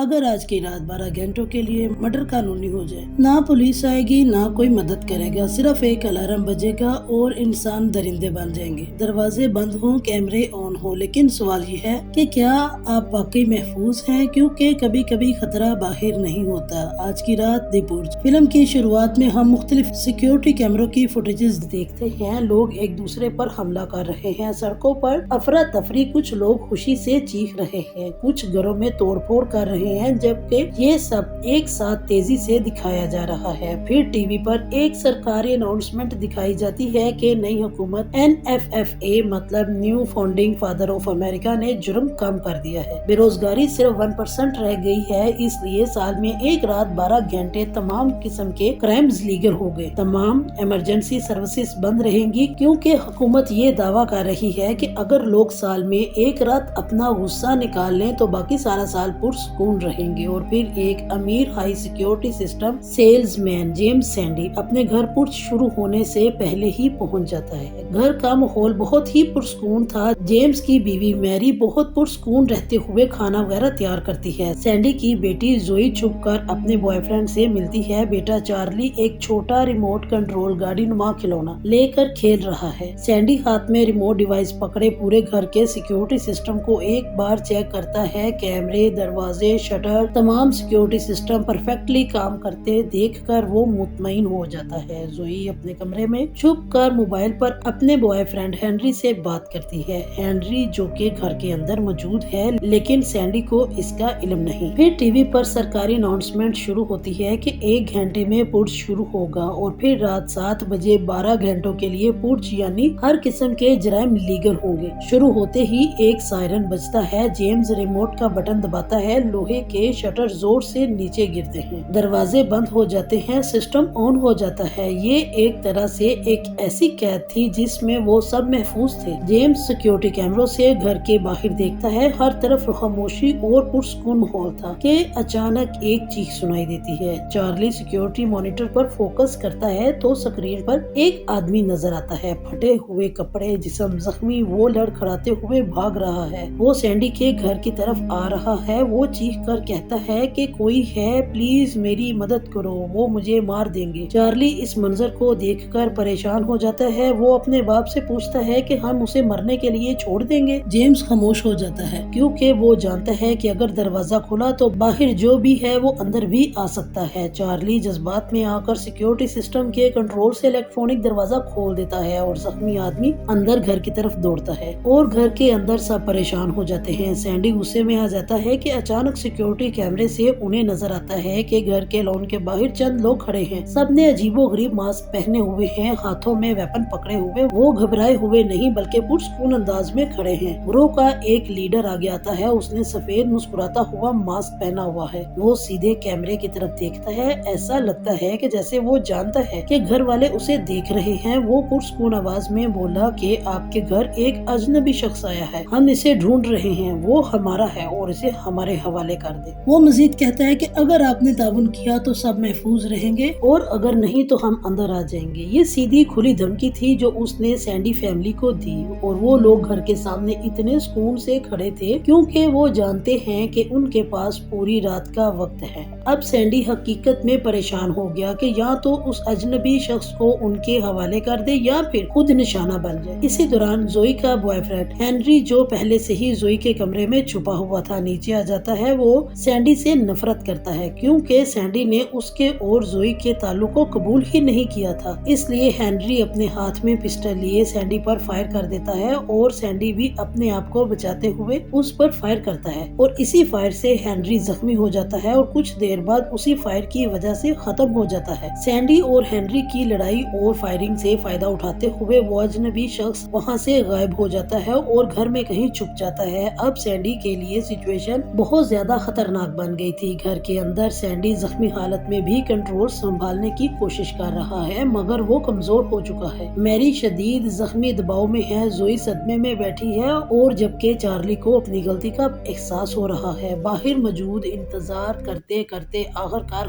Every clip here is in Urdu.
اگر آج کی رات 12 گھنٹوں کے لیے مرڈر قانونی ہو جائے، نہ پولیس آئے گی نہ کوئی مدد کرے گا، صرف ایک الارم بجے گا اور انسان درندے بن جائیں گے، دروازے بند ہوں، کیمرے آن ہوں، لیکن سوال یہ ہے کہ کیا آپ واقعی محفوظ ہیں؟ کیونکہ کبھی کبھی خطرہ باہر نہیں ہوتا۔ آج کی رات دی برج فلم کی شروعات میں ہم مختلف سیکیورٹی کیمروں کی فوٹیجز دیکھتے ہیں۔ لوگ ایک دوسرے پر حملہ کر رہے ہیں، سڑکوں پر افراتفری، کچھ لوگ خوشی سے چیخ رہے ہیں، کچھ گھروں میں توڑ پھوڑ کر رہے ہیں، جبکہ یہ سب ایک ساتھ تیزی سے دکھایا جا رہا ہے۔ پھر ٹی وی پر ایک سرکاری اناؤنسمنٹ دکھائی جاتی ہے کہ نئی حکومت NFFA مطلب new founding father of America نے جرم کم کر دیا ہے، بے روزگاری صرف 1% رہ گئی ہے، اس لیے سال میں ایک رات 12 گھنٹے تمام قسم کے کرائمز لیگل ہو گئے، تمام ایمرجنسی سروسز بند رہیں گی، کیونکہ حکومت یہ دعویٰ کر رہی ہے کہ اگر لوگ سال میں ایک رات اپنا غصہ نکال لیں تو باقی سارا سال پرسکون رہیں گے۔ اور پھر ایک امیر high security system sales man James sandy اپنے گھر پرس شروع ہونے سے پہلے ہی پہنچ جاتا ہے۔ گھر کا ماحول بہت ہی پرسکون تھا۔ جیمز کی بیوی میری بہت پرسکون رہتے ہوئے کھانا وغیرہ تیار کرتی ہے۔ سینڈی کی بیٹی زوئی چھپ کر اپنے بوائے فرینڈ سے ملتی ہے۔ بیٹا چارلی ایک چھوٹا ریموٹ کنٹرول گاڑی نما کھلونا لے کر کھیل رہا ہے۔ سینڈی ہاتھ میں ریموٹ ڈیوائس پکڑے پورے گھر کے سیکیورٹی سسٹم کو ایک بار چیک کرتا ہے۔ کیمرے، دروازے، شٹر، تمام سیکیورٹی سسٹم پرفیکٹلی کام کرتے دیکھ کر وہ مطمئن ہو جاتا ہے۔ زوئی اپنے کمرے میں چھپ کر موبائل پر اپنے بوائے فرینڈ ہنری سے بات کرتی ہے۔ ہنری جو کہ گھر کے اندر موجود ہے، لیکن سینڈی کو اس کا علم نہیں۔ پھر ٹی وی پر سرکاری اناؤنسمنٹ شروع ہوتی ہے کہ 1 گھنٹے میں پرج شروع ہوگا، اور پھر رات 7 بجے 12 گھنٹوں کے لیے پرج یعنی ہر قسم کے جرائم لیگل ہوں گے۔ شروع ہوتے ہی ایک سائرن بجتا ہے، جیمز ریموٹ کا بٹن دباتا ہے، لوہے کے شٹر زور سے نیچے گرتے ہیں، دروازے بند ہو جاتے ہیں، سسٹم آن ہو جاتا ہے۔ یہ ایک طرح سے ایک ایسی قید تھی جس میں وہ سب محفوظ تھے۔ جیمز سیکیورٹی کیمروں سے گھر کے باہر دیکھتا ہے، ہر طرف خاموشی اور پرسکون ماحول تھا کہ اچانک ایک چیخ سنائی دیتی ہے۔ چارلی سیکیورٹی مانیٹر پر فوکس کرتا ہے تو سکرین پر ایک آدمی نظر آتا ہے، پھٹے ہوئے کپڑے، جسم زخمی، وہ لڑکھڑاتے ہوئے بھاگ رہا ہے، وہ سینڈی کے گھر کی طرف آ رہا ہے۔ وہ چیخ کر کہتا ہے کہ کوئی ہے، پلیز میری مدد کرو، وہ مجھے مار دیں گے۔ چارلی اس منظر کو دیکھ کر پریشان ہو جاتا ہے، وہ اپنے باپ سے پوچھتا ہے کہ ہم اسے مرنے کے لیے چھوڑ دیں گے۔ جیمز خاموش ہو جاتا ہے، کیونکہ وہ جانتا ہے کہ اگر دروازہ کھلا تو باہر جو بھی ہے وہ اندر بھی آ سکتا ہے۔ چارلی جذبات میں آ کر سیکیورٹی سسٹم کے کنٹرول سے الیکٹرانک دروازہ کھول دیتا ہے اور زخمی آدمی اندر گھر کی طرف دوڑتا ہے، اور گھر کے اندر سب پریشان ہو جاتے ہیں۔ سینڈی غصے میں آ جاتا ہے کہ اچانک سیکیورٹی کیمرے سے انہیں نظر آتا ہے کہ گھر کے لان کے باہر چند لوگ کھڑے ہیں، سب نے عجیب و غریب ماسک پہنے ہوئے ہیں، ہاتھوں میں ویپن پکڑے ہوئے، وہ گھبرائے ہوئے نہیں بلکہ پرسکون انداز میں کھڑے ہیں۔ گروہ کا ایک لیڈر آگے آتا ہے، اس نے سفید مسکراتا ہوا ماسک پہنا ہوا ہے، وہ سیدھے کیمرے کی طرف دیکھتا ہے، ایسا لگتا ہے کہ جیسے وہ جانتا ہے کہ گھر والے اسے دیکھ رہے ہیں۔ وہ پرسکون آواز میں بولا کہ آپ کے گھر ایک اجنبی شخص آیا ہے، ہم اسے ڈھونڈ رہے ہیں، وہ ہمارا ہے اور اسے ہمارے حوالے کر دے۔ وہ مزید کہتا ہے کہ اگر آپ نے تعاون کیا تو سب محفوظ رہیں گے، اور اگر نہیں تو ہم اندر آ جائیں گے۔ یہ سیدھی کھلی دھمکی تھی جو اس نے سینڈی فیملی کو دی، اور وہ لوگ گھر کے سامنے اتنے سکون سے کھڑے تھے کیونکہ وہ جانتے ہیں کہ ان کے پاس پوری رات کا وقت ہے۔ اب سینڈی حقیقت میں پریشان ہو گیا کہ یا تو اس اجنبی شخص کو ان کے حوالے کر دے یا پھر خود نشانہ بن جائے۔ اسی دوران زوئی کا بوائے فرینڈ ہنری، جو پہلے سے ہی زوئی کے کمرے میں چھپا ہوا تھا، نیچے آ جاتا ہے۔ وہ سینڈی سے نفرت کرتا ہے کیونکہ سینڈی نے اس کے اور زوئی کے تعلق کو قبول ہی نہیں کیا تھا، اس لیے ہنری اپنے ہاتھ میں پسٹل لیے سینڈی پر فائر کر دیتا ہے، اور سینڈی بھی اپنے آپ کو بچاتے ہوئے اس پر فائر کرتا ہے، اور اسی فائر سے ہنری زخمی ہو جاتا ہے اور کچھ دیر بعد اسی فائر کی وجہ سے ختم ہو جاتا ہے۔ سینڈی اور ہنری کی لڑائی اور فائرنگ سے فائدہ اٹھاتے ہوئے وہ اجنبی شخص وہاں سے غائب ہو جاتا ہے اور گھر میں کہیں چھپ جاتا ہے۔ اب سینڈی کے لیے سچویشن بہت زیادہ خطرناک بن گئی تھی۔ گھر کے اندر سینڈی زخمی حالت میں بھی کنٹرول سنبھالنے کی کوشش کر رہا ہے، مگر وہ کمزور ہو چکا ہے۔ میری شدید زخمی دباؤ میں ہے، زوئی صدمے میں بیٹھی ہے، اور جبکہ چارلی کو اپنی غلطی کا احساس ہو رہا ہے۔ باہر موجود انتظار کرتے کرتے آخرکار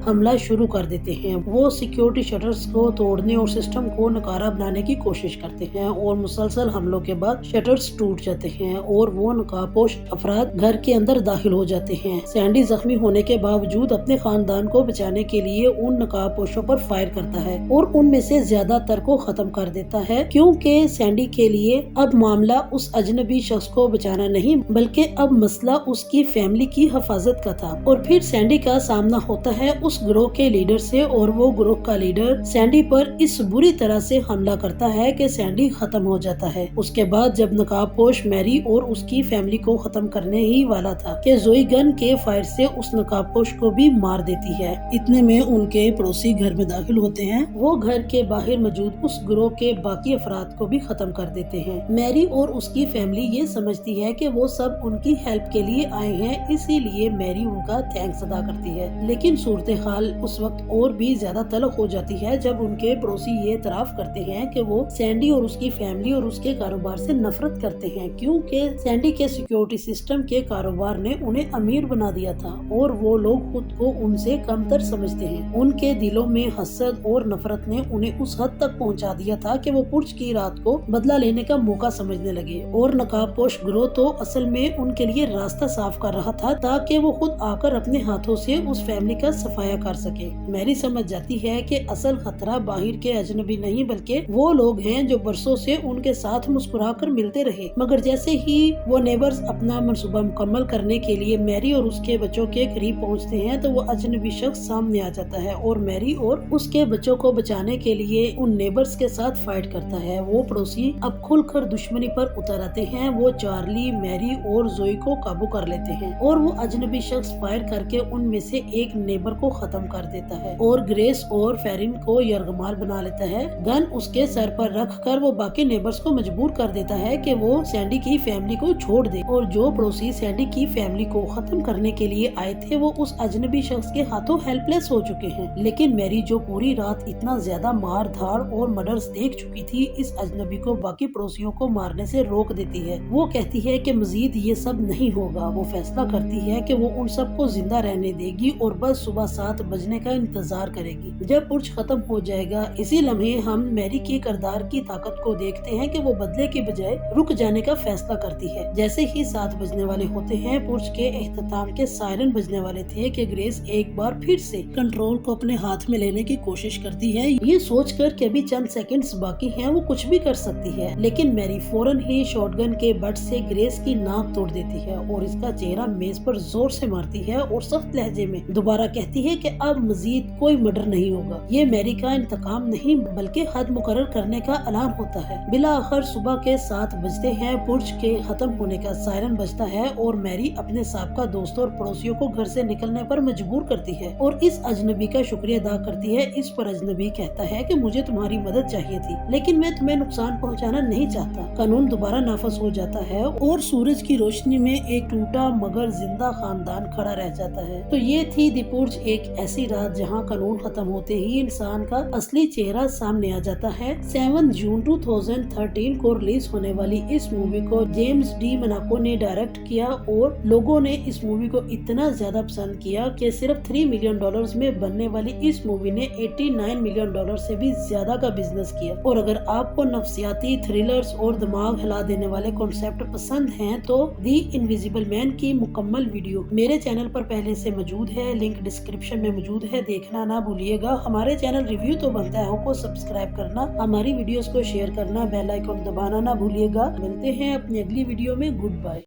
حملہ شروع کر دیتے ہیں۔ وہ سیکیورٹی شٹرز کو توڑنے اور سسٹم کو ناکارہ بنانے کی کوشش کرتے ہیں، اور مسلسل حملوں کے بعد شٹرز ٹوٹ جاتے ہیں اور وہ نقاب پوش افراد گھر کے اندر داخل ہو ہو جاتے ہیں۔ سینڈی زخمی ہونے کے باوجود اپنے خاندان کو بچانے کے لیے ان نقاب پوشوں پر فائر کرتا ہے اور ان میں سے زیادہ تر کو ختم کر دیتا ہے، کیونکہ سینڈی کے لیے اب معاملہ اس اجنبی شخص کو بچانا نہیں بلکہ اب مسئلہ اس کی فیملی کی حفاظت کا تھا۔ اور پھر سینڈی کا سامنا ہوتا ہے اس گروہ کے لیڈر سے اور وہ گروہ کا لیڈر سینڈی پر اس بری طرح سے حملہ کرتا ہے کہ سینڈی ختم ہو جاتا ہے۔ اس کے بعد جب نقاب پوش میری اور اس کی فیملی کو ختم کرنے ہی والا تھا کہ زوئی گن کے فائر سے اس نقاب پوش کو بھی مار دیتی ہے۔ اتنے میں ان کے پڑوسی گھر میں داخل ہوتے ہیں، وہ گھر کے باہر موجود اس گروہ کے باقی افراد کو بھی ختم کر دیتے ہیں۔ میری اور اس کی فیملی یہ سمجھتی ہے کہ وہ سب ان کی ہیلپ کے لیے آئے ہیں، اسی لیے میری ان کا تھینکس ادا کرتی ہے۔ لیکن صورتحال اس وقت اور بھی زیادہ تلخ ہو جاتی ہے جب ان کے پڑوسی یہ اعتراف کرتے ہیں کہ وہ سینڈی اور اس کی فیملی اور اس کے کاروبار سے نفرت کرتے ہیں، کیونکہ سینڈی کے سیکیورٹی سسٹم کے کاروبار نے انہیں امیر بنا دیا تھا اور وہ لوگ خود کو ان سے کم تر سمجھتے ہیں۔ ان کے دلوں میں حسد اور نفرت نے انہیں اس حد تک پہنچا دیا تھا کہ وہ پرچ کی رات کو بدلہ لینے کا موقع سمجھنے لگے، اور نقاب پوش گروہ تو اصل میں ان کے لیے راستہ صاف کر رہا تھا تاکہ وہ خود آ کر اپنے ہاتھوں سے اس فیملی کا صفایا کر سکے۔ میری سمجھ جاتی ہے کہ اصل خطرہ باہر کے اجنبی نہیں بلکہ وہ لوگ ہیں جو برسوں سے ان کے ساتھ مسکرا کر ملتے رہے، مگر جیسے ہی وہ نیبرز اپنا منصوبہ مکمل کرنے کے لیے میری اور اس کے بچوں کے قریب پہنچتے ہیں تو وہ اجنبی شخص سامنے آ جاتا ہے اور میری اور اس کے بچوں کو بچانے کے لیے ان نیبرز کے ساتھ فائٹ کرتا ہے۔ وہ پڑوسی اب کھل کر دشمنی پر اتر آتے ہیں، وہ چارلی، میری اور زوئی کو قابو کر لیتے ہیں اور وہ اجنبی شخص فائر کر کے ان میں سے ایک نیبر کو ختم کر دیتا ہے اور گریس اور فیرن کو یرغمال بنا لیتا ہے۔ گن اس کے سر پر رکھ کر وہ باقی نیبرز کو مجبور کر دیتا ہے کہ وہ سینڈی کی فیملی کو چھوڑ دے، اور جو پڑوسی سینڈی کی فیملی کو ختم کرنے کے لیے آئے تھے وہ اس اجنبی شخص کے ہاتھوں ہیلپ لیس ہو چکے ہیں۔ لیکن میری جو پوری رات اتنا زیادہ مار دھاڑ اور مرڈرز دیکھ چکی تھی، اس اجنبی کو باقی پڑوسیوں کو مارنے سے روک دیتی ہے۔ وہ کہتی ہے کہ مزید یہ سب نہیں ہوگا۔ وہ فیصلہ کرتی ہے کہ وہ ان سب کو زندہ رہنے دے گی اور بس صبح 7 بجنے کا انتظار کرے گی جب پرچ ختم ہو جائے گا۔ اسی لمحے ہم میری کی کردار کی طاقت کو دیکھتے ہیں کہ وہ بدلے کی بجائے رک جانے کا فیصلہ کرتی ہے۔ جیسے ہی 7 بجنے والے ہوتے ہیں، پرچ کے اختتام کے سائرن بجنے والے تھے کہ گریس ایک بار پھر سے کنٹرول کو اپنے ہاتھ میں لینے کی کوشش کرتی ہے، یہ سوچ کر کہ ابھی چند سیکنڈز باقی ہیں، وہ کچھ بھی کر سکتی ہے۔ لیکن میری فوراً ہی شاٹ گن کے بٹ سے گریس کی ناک توڑ دیتی ہے اور اس کا چہرہ میز پر زور سے مارتی ہے اور سخت لہجے میں دوبارہ کہتی ہے کہ اب مزید کوئی مرڈر نہیں ہوگا۔ یہ میری کا انتقام نہیں بلکہ حد مقرر کرنے کا اعلان ہوتا ہے۔ بالآخر صبح کے 7 بجتے ہیں، پرچ کے ختم ہونے کا سائرن بجتا ہے اور میری اپنے سابقہ دوستوں اور پڑوسیوں کو گھر سے نکلنے پر مجبور کرتی ہے اور اس اجنبی کا شکریہ ادا کرتی ہے۔ اس پر اجنبی کہتا ہے کہ مجھے تمہاری مدد چاہیے تھی لیکن میں تمہیں نقصان پہنچانا نہیں چاہتا۔ قانون دوبارہ نافذ ہو جاتا ہے اور سورج کی روشنی میں ایک ٹوٹا مگر زندہ خاندان کھڑا رہ جاتا ہے۔ تو یہ تھی دی پرچ، ایک ایسی رات جہاں قانون ختم ہوتے ہی انسان کا اصلی چہرہ سامنے آ جاتا ہے۔ 7 جون 2013 کو ریلیز ہونے والی اس مووی کو جیمز ڈی مناکو نے ڈائریکٹ کیا اور لوگوں نے اس مووی کو اتنا زیادہ پسند کیا کہ صرف $3 ملین میں بننے والی اس مووی نے $89 ملین سے بھی زیادہ کا بزنس کیا۔ اور اگر آپ کو نفسیاتی تھرلرز اور دماغ ہلا دینے والے کانسیپٹ پسند ہیں تو دی انویزیبل مین کی مکمل ویڈیو میرے چینل پر پہلے سے موجود ہے، لنک ڈسکرپشن میں موجود ہے، دیکھنا نہ بھولیے گا۔ ہمارے چینل ریویو تو بنتا ہے آپ کو سبسکرائب کرنا، ہماری ویڈیوز کو شیئر کرنا، بیل آئیکن دبانا نہ بھولیے گا۔ ملتے ہیں اپنی اگلی ویڈیو میں، گڈ بائے۔